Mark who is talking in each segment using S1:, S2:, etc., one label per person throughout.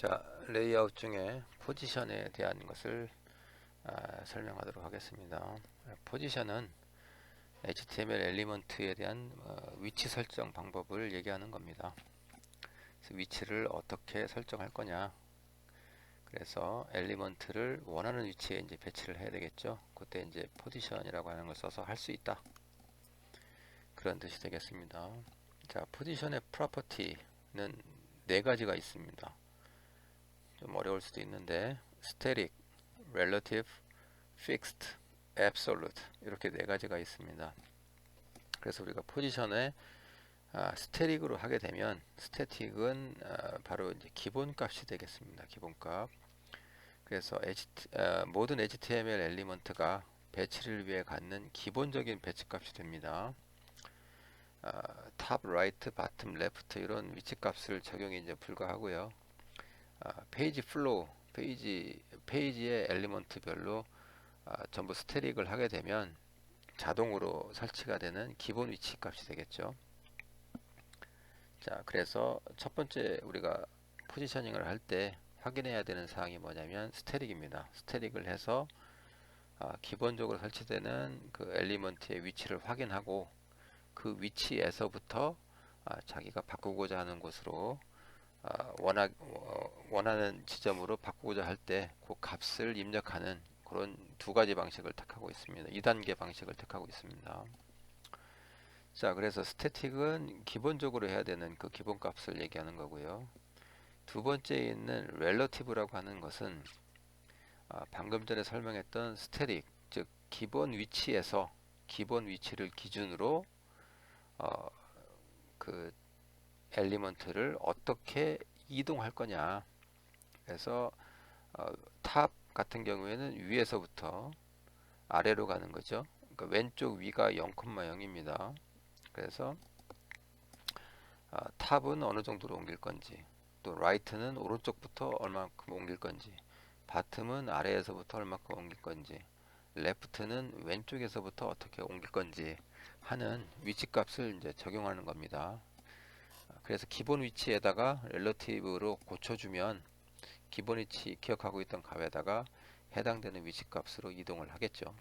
S1: 자, 레이아웃 중에 포지션에 대한 것을 설명하도록 하겠습니다. 포지션은 HTML 엘리먼트에 대한 위치 설정 방법을 얘기하는 겁니다. 그래서 위치를 어떻게 설정할 거냐. 그래서 엘리먼트를 원하는 위치에 이제 배치를 해야 되겠죠. 그때 이제 포지션이라고 하는 걸 써서 할 수 있다. 그런 뜻이 되겠습니다. 자, 포지션의 프로퍼티는 네 가지가 있습니다. 좀 어려울 수도 있는데 static, relative, fixed, absolute 이렇게 네 가지가 있습니다. 그래서 우리가 포지션에 스태틱으로 하게 되면 스태틱은 바로 이제 기본값이 되겠습니다. 기본값. 그래서 모든 HTML 엘리먼트가 배치를 위해 갖는 기본적인 배치값이 됩니다. 탑, 라이트, 바텀, 레프트 이런 위치값을 적용이 이제 불가하고요. 페이지 플로우, 페이지의 엘리먼트별로 전부 스태틱을 하게 되면 자동으로 설치가 되는 기본 위치 값이 되겠죠. 자, 그래서 첫 번째 우리가 포지셔닝을 할 때 확인해야 되는 사항이 뭐냐면 스태틱입니다. 스태틱을 해서 기본적으로 설치되는 그 엘리먼트의 위치를 확인하고 그 위치에서부터 자기가 바꾸고자 하는 곳으로 원하는 지점으로 바꾸고자 할 때 그 값을 입력하는 그런 두 가지 방식을 택하고 있습니다. 2단계 방식을 택하고 있습니다. 자, 그래서 스태틱은 기본적으로 해야 되는 그 기본값을 얘기하는 거고요. 두 번째에 있는 relative라고 하는 것은 방금 전에 설명했던 스태틱, 즉 기본 위치에서 기본 위치를 기준으로 그 엘리먼트를 어떻게 이동할 거냐. 그래서 탑 같은 경우에는 위에서부터 아래로 가는 거죠. 그러니까 왼쪽 위가 0,0입니다. 그래서 탑은 어느 정도로 옮길 건지, 또 라이트는 오른쪽부터 얼마큼 옮길 건지, 바텀은 아래에서부터 얼마큼 옮길 건지, 레프트는 왼쪽에서부터 어떻게 옮길 건지 하는 위치값을 이제 적용하는 겁니다. 그래서 기본 위치에다가 렐러티브로 고쳐주면 기본 위치 기억하고 있던 값에다가 해당되는 위치값으로 이동을 하겠죠.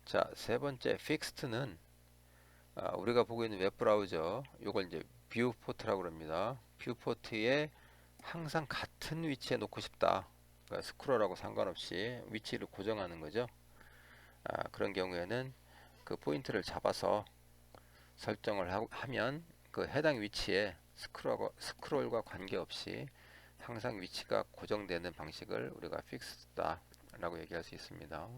S1: 자, 세 번째 fixed는 우리가 보고 있는 웹브라우저 요걸 이제 뷰포트라고 합니다. 뷰포트에 항상 같은 위치에 놓고 싶다. 그러니까 스크롤하고 상관없이 위치를 고정하는 거죠. 그런 경우에는 그 포인트를 잡아서 설정을 하면 그 해당 위치에 스크롤과 관계없이 항상 위치가 고정되는 방식을 우리가 fixed다 라고 얘기할 수 있습니다.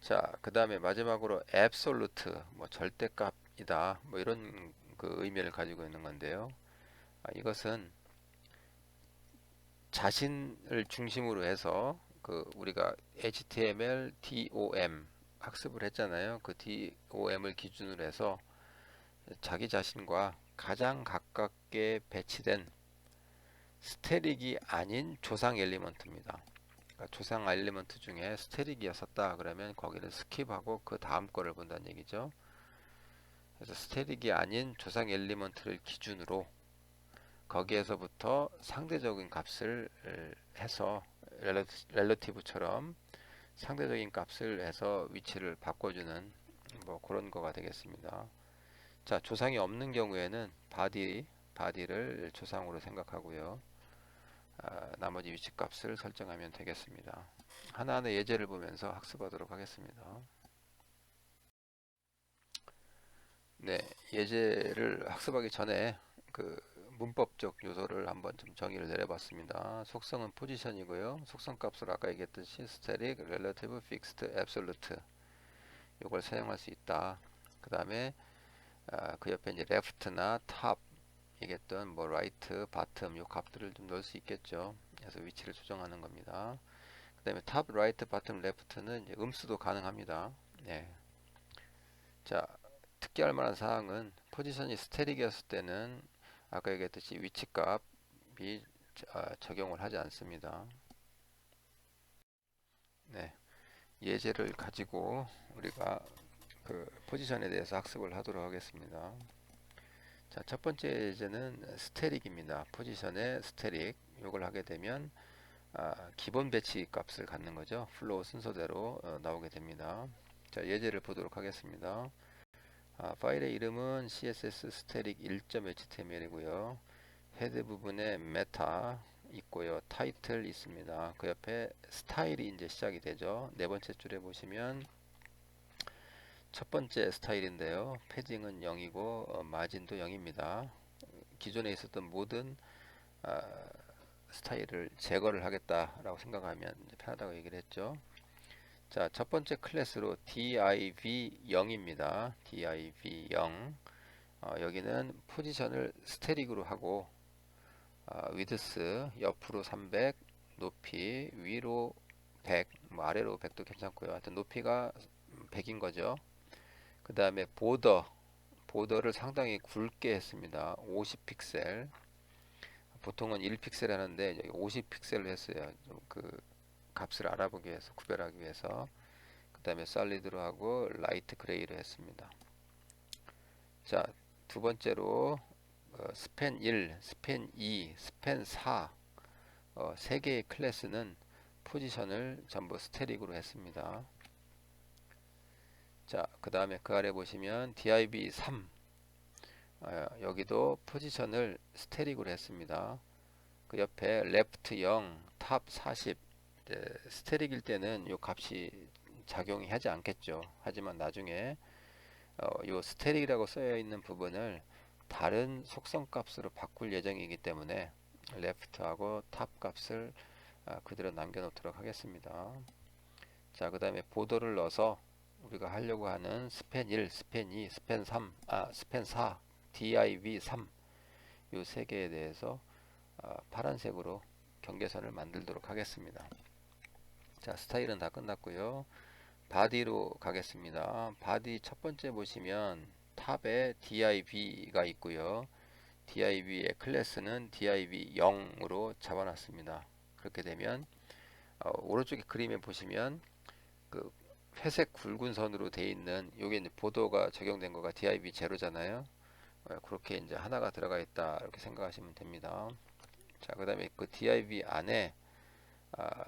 S1: 자, 그 다음에 마지막으로 absolute, 뭐 절대값이다, 뭐 이런 그 의미를 가지고 있는 건데요. 이것은 자신을 중심으로 해서 그 우리가 HTML, DOM 학습을 했잖아요. 그 DOM을 기준으로 해서 자기 자신과 가장 가깝게 배치된 스태틱이 아닌 조상 엘리먼트입니다. 그러니까 조상 엘리먼트 중에 스태틱이었었다 그러면 거기를 스킵하고 그 다음 거를 본다는 얘기죠. 그래서 스태틱이 아닌 조상 엘리먼트를 기준으로 거기에서부터 상대적인 값을 해서 렐러티브처럼 상대적인 값을 해서 위치를 바꿔주는 뭐 그런 거가 되겠습니다. 자, 조상이 없는 경우에는 바디를 조상으로 생각하고요. 나머지 위치 값을 설정하면 되겠습니다. 하나하나 예제를 보면서 학습하도록 하겠습니다. 네, 예제를 학습하기 전에 그 문법적 요소를 한번 좀 정의를 내려봤습니다. 속성은 포지션이고요. 속성 값을 아까 얘기했듯이 static, relative, fixed, absolute 이걸 사용할 수 있다. 그 다음에 그 옆에 이제 left나 top 얘기했던 뭐 right, bottom 요 값들을 좀 넣을 수 있겠죠. 그래서 위치를 조정하는 겁니다. 그 다음에 top, right, bottom, left는 이제 음수도 가능합니다. 네. 자, 특기할 만한 사항은 포지션이 스태틱이었을 때는 아까 얘기했듯이 위치값이 적용을 하지 않습니다. 네, 예제를 가지고 우리가 그 포지션에 대해서 학습을 하도록 하겠습니다. 자, 첫 번째 예제는 스태릭입니다. 포지션의 스태릭. 이걸 하게 되면 기본 배치 값을 갖는 거죠. 플로우 순서대로 나오게 됩니다. 자, 예제를 보도록 하겠습니다. 파일의 이름은 css static 1.html이고요. 헤드 부분에 메타 있고요. 타이틀 있습니다. 그 옆에 스타일이 이제 시작이 되죠. 네 번째 줄에 보시면 첫 번째 스타일인데요. 패딩은 0이고 마진도 0입니다. 기존에 있었던 모든 아, 스타일을 제거를 하겠다라고 생각하면 편하다고 얘기를 했죠. 자, 첫 번째 클래스로 div0입니다. div0. 여기는 포지션을 스태릭으로 하고 위드스 옆으로 300, 높이 위로 100, 뭐 아래로 100도 괜찮고요. 하여튼 높이가 100인 거죠. 그 다음에 보더를 상당히 굵게 했습니다. 50픽셀. 보통은 1픽셀 하는데 여기 50픽셀로 했어요. 좀 그 값을 알아보기 위해서, 구별하기 위해서. 그 다음에 솔리드로 하고 라이트 그레이로 했습니다. 자, 두 번째로 스팬 1, 스팬 2, 스팬 4 세 개의 클래스는 포지션을 전부 스태릭으로 했습니다. 자, 그 다음에 그 아래 보시면 div 3 여기도 포지션을 스태릭으로 했습니다. 그 옆에 left 0, top 40 스태릭일 때는 이 값이 작용이 하지 않겠죠. 하지만 나중에 이 스태릭이라고 쓰여 있는 부분을 다른 속성 값으로 바꿀 예정이기 때문에 left하고 top 값을 그대로 남겨 놓도록 하겠습니다. 자, 그 다음에 보더를 넣어서 우리가 하려고 하는 스팬 1, 스팬 2, 스팬 3, 스팬 4, div 3 이 세 개에 대해서 파란색으로 경계선을 만들도록 하겠습니다. 자, 스타일은 다 끝났고요. 바디로 가겠습니다. 바디 첫 번째 보시면 탑에 div가 있고요. div의 클래스는 div 0으로 잡아놨습니다. 그렇게 되면 오른쪽에 그림에 보시면 그 회색 굵은 선으로 되어 있는 요게 이제 보도가 적용된 거가 div 제로잖아요. 그렇게 이제 하나가 들어가 있다 이렇게 생각하시면 됩니다. 자, 그 다음에 그 div 안에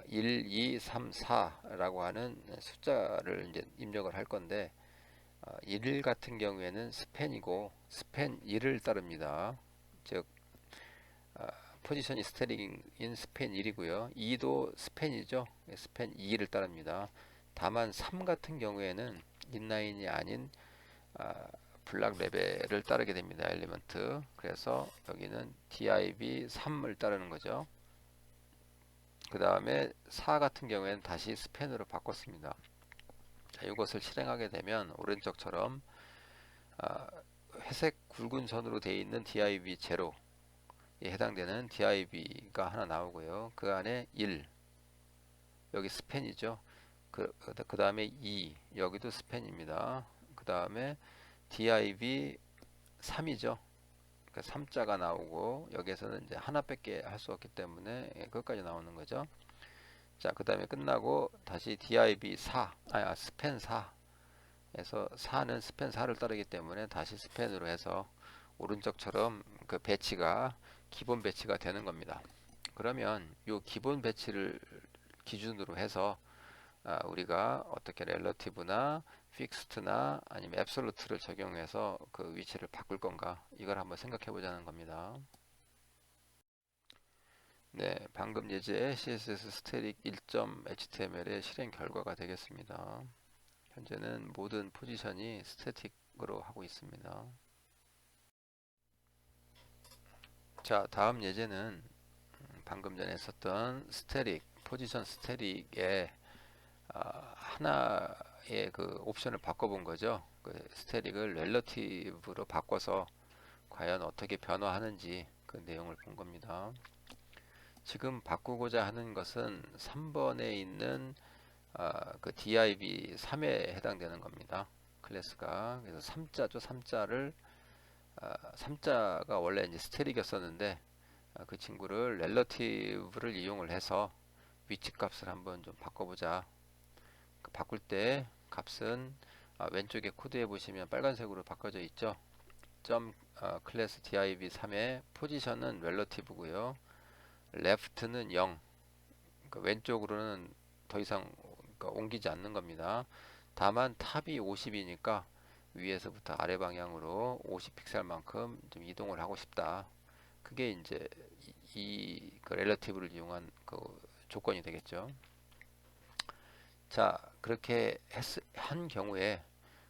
S1: 1, 2, 3, 4라고 하는 숫자를 이제 입력을 할 건데 1 같은 경우에는 스팬이고 스팬 1을 따릅니다. 즉 포지션이 스태릭인 스팬 1이고요. 2도 스팬이죠. 스팬 2를 따릅니다. 다만 3 같은 경우에는 인라인이 아닌 블락 레벨을 따르게 됩니다. 엘리먼트. 그래서 여기는 div 3을 따르는 거죠. 그 다음에 4 같은 경우에는 다시 스팬으로 바꿨습니다. 자, 이것을 실행하게 되면 오른쪽처럼 회색 굵은 선으로 되어 있는 div 0에 해당되는 div가 하나 나오고요. 그 안에 1 여기 스팬이죠. 그 다음에 2 여기도 스팬입니다. 그 다음에 div 3이죠. 그러니까 3자가 나오고 여기에서는 이제 하나밖에 할 수 없기 때문에 끝까지 나오는 거죠. 자, 그 다음에 끝나고 다시 div 4, 스팬 4 에서 4는 스팬 4를 따르기 때문에 다시 스팬으로 해서 오른쪽처럼 그 배치가 기본 배치가 되는 겁니다. 그러면 이 기본 배치를 기준으로 해서 우리가 어떻게 렐러티브나 픽스트나 아니면 앱솔루트를 적용해서 그 위치를 바꿀 건가 이걸 한번 생각해 보자는 겁니다. 네, 방금 예제 CSS 스태틱 1.html의 실행 결과가 되겠습니다. 현재는 모든 포지션이 스태틱으로 하고 있습니다. 자, 다음 예제는 방금 전에 썼던 스태틱, 포지션 스태틱의 하나의 그 옵션을 바꿔본 거죠. 그 스태틱을 렐러티브로 바꿔서 과연 어떻게 변화하는지 그 내용을 본 겁니다. 지금 바꾸고자 하는 것은 3번에 있는 그 div 3에 해당되는 겁니다. 클래스가 그래서 3자죠. 3자가 원래 이제 스태틱이었었는데 그 친구를 렐러티브를 이용을 해서 위치 값을 한번 좀 바꿔보자. 바꿀 때 값은 왼쪽에 코드에 보시면 빨간색으로 바꿔져 있죠. 클래스 div3의 포지션은 렐러티브고요. left는 0, 그러니까 왼쪽으로는 더 이상 그러니까 옮기지 않는 겁니다. 다만 탑이 50이니까 위에서부터 아래 방향으로 50픽셀만큼 좀 이동을 하고 싶다. 그게 이제 그 렐러티브를 이용한 그 조건이 되겠죠. 자, 그렇게 한 경우에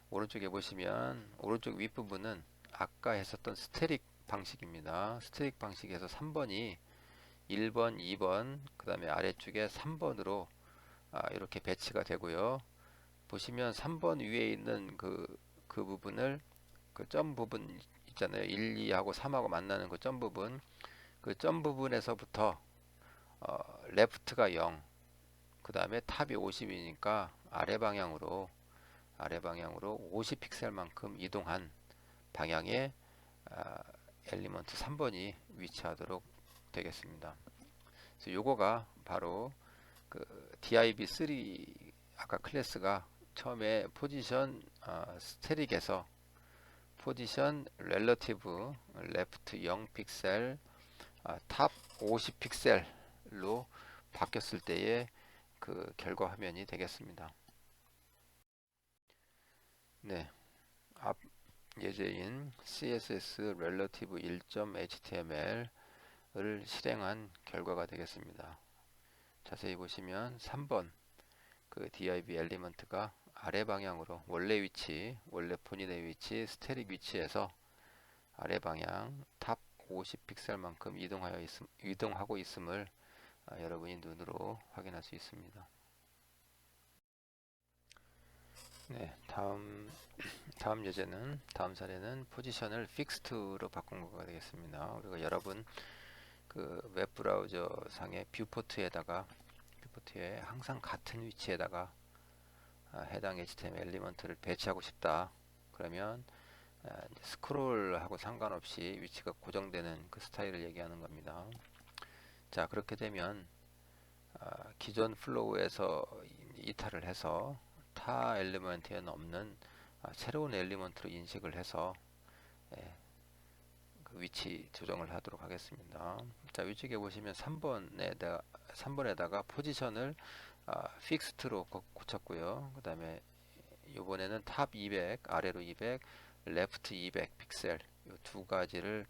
S1: 오른쪽에 보시면 오른쪽 윗부분은 아까 했었던 스테릭 방식입니다. 스테릭 방식에서 3번이 1번, 2번, 그 다음에 아래쪽에 3번으로 이렇게 배치가 되고요. 보시면 3번 위에 있는 그 부분을 그 점 부분 있잖아요. 1, 2하고 3하고 만나는 그 점 부분, 그 점 부분에서부터 레프트가 0, 그 다음에 탑이 50이니까 아래 방향으로 50픽셀만큼 이동한 방향의 엘리먼트 3번이 위치하도록 되겠습니다. 그래서 요거가 바로 그 div3 아까 클래스가 처음에 포지션 스테릭에서 포지션 렐러티브 레프트 0픽셀 탑 50픽셀로 바뀌었을 때의 그 결과 화면이 되겠습니다. 네, 앞 예제인 css relative 1.html을 실행한 결과가 되겠습니다. 자세히 보시면 3번 그 div 엘리먼트가 아래 방향으로 원래 본인의 위치 스테릭 위치에서 아래 방향 탑 50픽셀만큼 이동하고 있음을 여러분이 눈으로 확인할 수 있습니다. 네, 다음 예제는 다음 사례는 포지션을 픽스트로 바꾼 거가 되겠습니다. 우리가 여러분 그 웹브라우저 상의 뷰포트에 항상 같은 위치에다가 해당 HTML 엘리먼트를 배치하고 싶다. 그러면 스크롤하고 상관없이 위치가 고정되는 그 스타일을 얘기하는 겁니다. 자, 그렇게 되면 기존 플로우에서 이탈을 해서 타 엘리먼트에는 없는 새로운 엘리먼트로 인식을 해서 그 위치 조정을 하도록 하겠습니다. 자, 위쪽에 보시면 3번에다가 포지션을 픽스트로 고쳤고요. 그 다음에 이번에는 탑 200, 아래로 200, 레프트 200 픽셀 이 두 가지를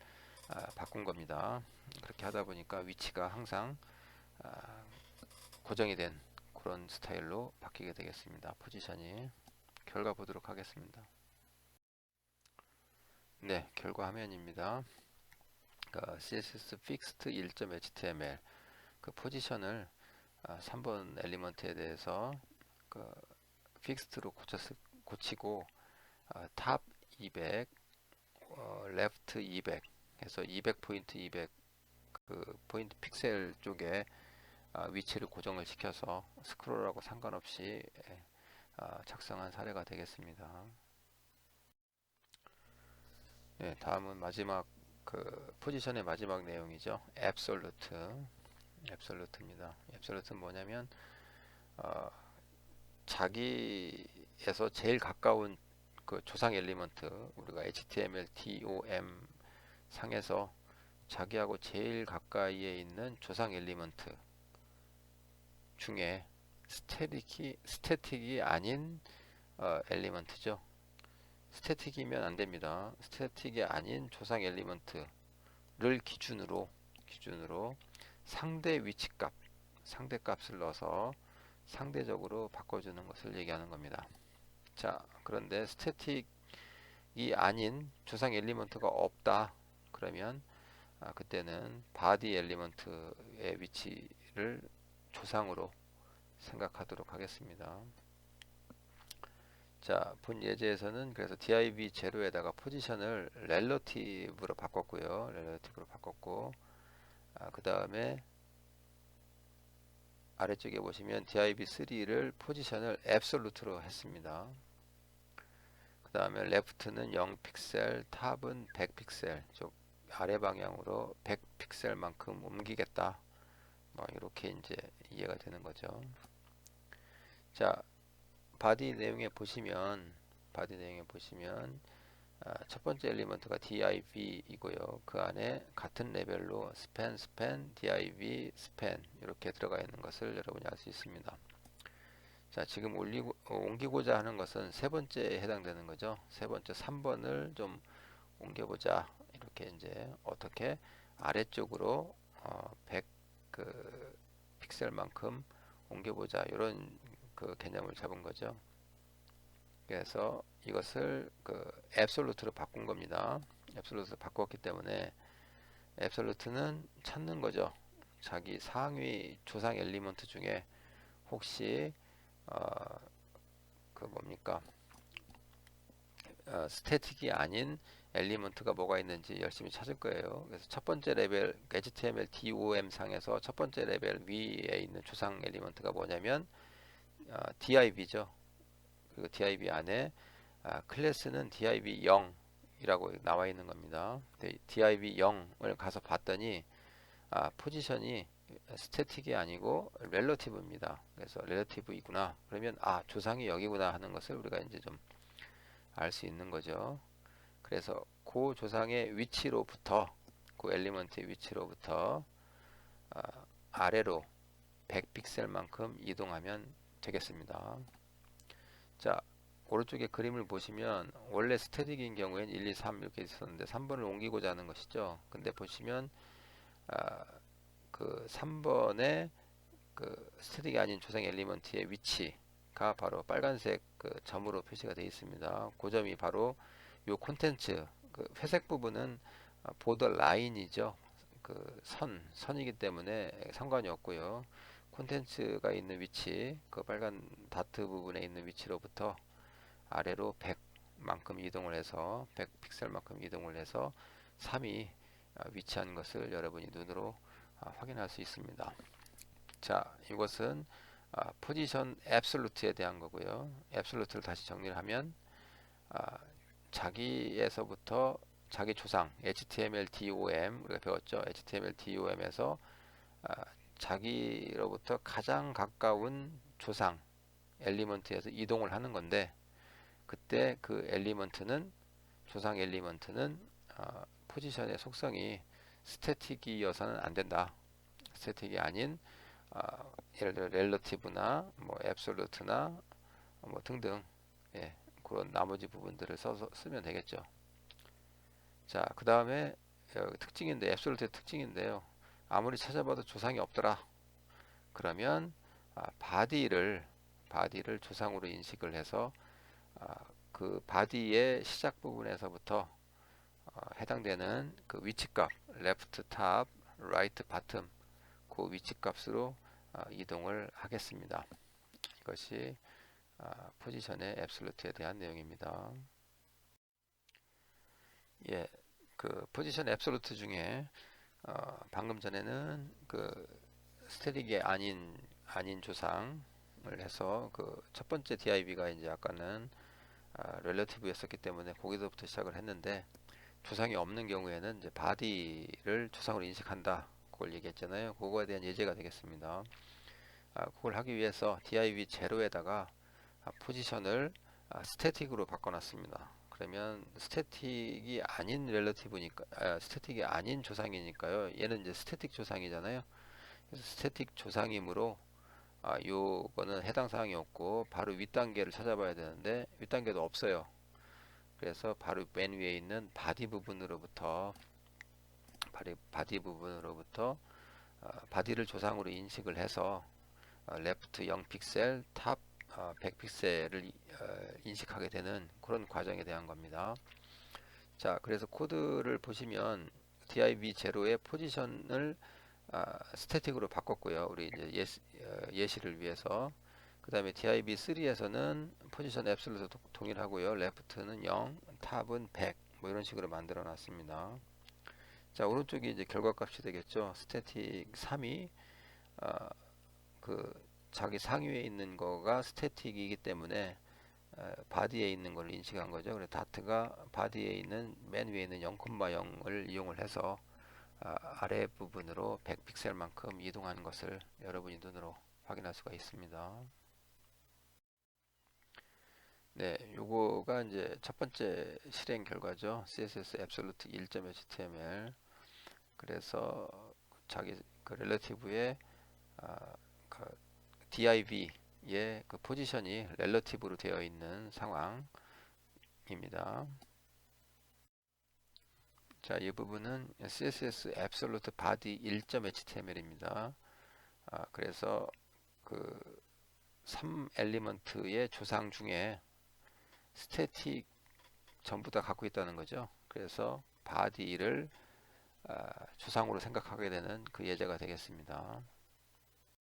S1: 바꾼 겁니다. 그렇게 하다 보니까 위치가 항상 고정이 된 그런 스타일로 바뀌게 되겠습니다. 포지션이. 결과 보도록 하겠습니다. 네, 결과 화면입니다. CSS fixed 1.html 그 포지션을 3번 엘리먼트에 대해서 그 픽스트로 고치고 탑 200, 레프트 200 해서 200포인트 200 그 포인트 픽셀 쪽에 위치를 고정을 시켜서 스크롤하고 상관없이 작성한 사례가 되겠습니다. 네, 다음은 마지막 그 포지션의 마지막 내용이죠. 앱솔루트입니다. 앱솔루트는 뭐냐면 자기에서 제일 가까운 그 조상 엘리먼트 우리가 HTML, DOM 상에서 자기하고 제일 가까이에 있는 조상 엘리먼트 중에 스태틱이 아닌 엘리먼트죠. 스태틱이면 안 됩니다. 스태틱이 아닌 조상 엘리먼트를 기준으로 상대 위치값, 상대값을 넣어서 상대적으로 바꿔주는 것을 얘기하는 겁니다. 자, 그런데 스태틱이 아닌 조상 엘리먼트가 없다. 그러면 그때는 바디 엘리먼트의 위치를 조상으로 생각하도록 하겠습니다. 자, 본 예제에서는 그래서 div 제로에다가 포지션을 렐러티브로 바꿨고요. 그 다음에 아래쪽에 보시면 div3를 포지션을 앱솔루트로 했습니다. 그 다음에 레프트는 0픽셀, 탑은 100픽셀, 즉 아래 방향으로 100픽셀만큼 옮기겠다. 이렇게 이제 이해가 되는 거죠. 자, 바디 내용에 보시면 첫 번째 엘리먼트가 div이고요. 그 안에 같은 레벨로 span, div, span 이렇게 들어가 있는 것을 여러분이 알 수 있습니다. 자, 지금 옮기고자 하는 것은 세 번째에 해당되는 거죠. 세 번째 3번을 좀 옮겨보자. 이렇게 이제 어떻게 아래쪽으로 100 그 픽셀만큼 옮겨보자. 이런 그 개념을 잡은 거죠. 그래서 이것을 그 앱솔루트로 바꾼 겁니다. 앱솔루트로 바꿨기 때문에 앱솔루트는 찾는 거죠. 자기 상위 조상 엘리먼트 중에 혹시 그 뭡니까 스태틱이 아닌 엘리먼트가 뭐가 있는지 열심히 찾을 거예요. 그래서 첫 번째 레벨 HTML DOM 상에서 첫 번째 레벨 위에 있는 조상 엘리먼트가 뭐냐면 div죠. 그리고 div 안에 클래스는 div 0이라고 나와 있는 겁니다. div 0을 가서 봤더니 포지션이 스태틱이 아니고 렐러티브입니다. 그래서 렐러티브이구나. 그러면 조상이 여기구나 하는 것을 우리가 이제 좀 알 수 있는 거죠. 그래서 그 조상의 위치로부터 그 엘리먼트의 위치로부터 아래로 100픽셀만큼 이동하면 되겠습니다. 자, 오른쪽에 그림을 보시면 원래 스태틱인 경우에는 1, 2, 3 이렇게 있었는데 3번을 옮기고자 하는 것이죠. 근데 보시면 그 3번에 그 스태틱이 아닌 조상 엘리먼트의 위치가 바로 빨간색 그 점으로 표시가 되어 있습니다. 그 점이 바로 요 콘텐츠 그 회색 부분은 보더 라인이죠. 그 선이기 때문에 상관이 없고요. 콘텐츠가 있는 위치, 그 빨간 다트 부분에 있는 위치로부터 아래로 100만큼 이동을 해서 100 픽셀만큼 이동을 해서 3이 위치한 것을 여러분이 눈으로 확인할 수 있습니다. 자, 이것은 포지션 앱솔루트에 대한 거고요. 앱솔루트를 다시 정리를 하면 자기에서부터 자기 조상 HTML DOM 우리가 배웠죠. HTML DOM에서 자기로부터 가장 가까운 조상 엘리먼트에서 이동을 하는 건데 그때 그 엘리먼트는 조상 엘리먼트는 포지션의 속성이 스태틱이어서는 안 된다. 스태틱이 아닌 예를 들어 렐러티브나 뭐 앱솔루트나 뭐 등등 그런 나머지 부분들을 쓰면 되겠죠. 자, 그 다음에 특징인데 앱솔루트의 특징인데요. 아무리 찾아봐도 조상이 없더라. 그러면 바디를 조상으로 인식을 해서 그 바디의 시작 부분에서부터 해당되는 그 위치값 left top, right bottom 그 위치값으로 이동을 하겠습니다. 이것이 포지션의 앱솔루트에 대한 내용입니다. 예, 그 포지션 앱솔루트 중에 방금 전에는 그 스태틱이 아닌 조상을 해서 그 첫 번째 div가 이제 아까는 렐러티브였었기 때문에 거기서부터 시작을 했는데 조상이 없는 경우에는 이제 바디를 조상으로 인식한다. 그걸 얘기했잖아요. 그거에 대한 예제가 되겠습니다. 그걸 하기 위해서 div 제로에다가 포지션을 스태틱으로 바꿔놨습니다. 그러면 스태틱이 아닌 렐러티브니까 스태틱이 아닌 조상이니까요. 얘는 이제 스태틱 조상이잖아요. 그래서 스태틱 조상이므로 요거는 해당 사항이 없고 바로 윗단계를 찾아봐야 되는데 윗단계도 없어요. 그래서 바로 맨 위에 있는 바디 부분으로부터 바디를 조상으로 인식을 해서 레프트 0픽셀, 탑 100픽셀을 인식하게 되는 그런 과정에 대한 겁니다. 자, 그래서 코드를 보시면 div0의 포지션을 스태틱으로 바꿨고요. 우리 이제 예시를 위해서. 그 다음에 div3에서는 포지션 앱솔루트 동일하고요. 레프트는 0, 탑은 100. 뭐 이런 식으로 만들어 놨습니다. 자, 오른쪽이 이제 결과값이 되겠죠. 스태틱 3이 그 자기 상위에 있는 거가 스태틱이기 때문에 바디에 있는 걸 인식한 거죠. 그래서 다트가 바디에 있는 맨 위에 있는 0,0을 이용을 해서 아래 부분으로 100픽셀만큼 이동하는 것을 여러분이 눈으로 확인할 수가 있습니다. 네, 요거가 이제 첫 번째 실행 결과죠. CSS absolute 1.html. 그래서 자기 그 렐러티브의 그 div의 그 포지션이 렐러티브로 되어 있는 상황입니다. 자, 이 부분은 CSS absolute body 1.html입니다. 그래서 그 3 엘리먼트의 조상 중에 스태틱 전부 다 갖고 있다는 거죠. 그래서 body를 조상으로 생각하게 되는 그 예제가 되겠습니다.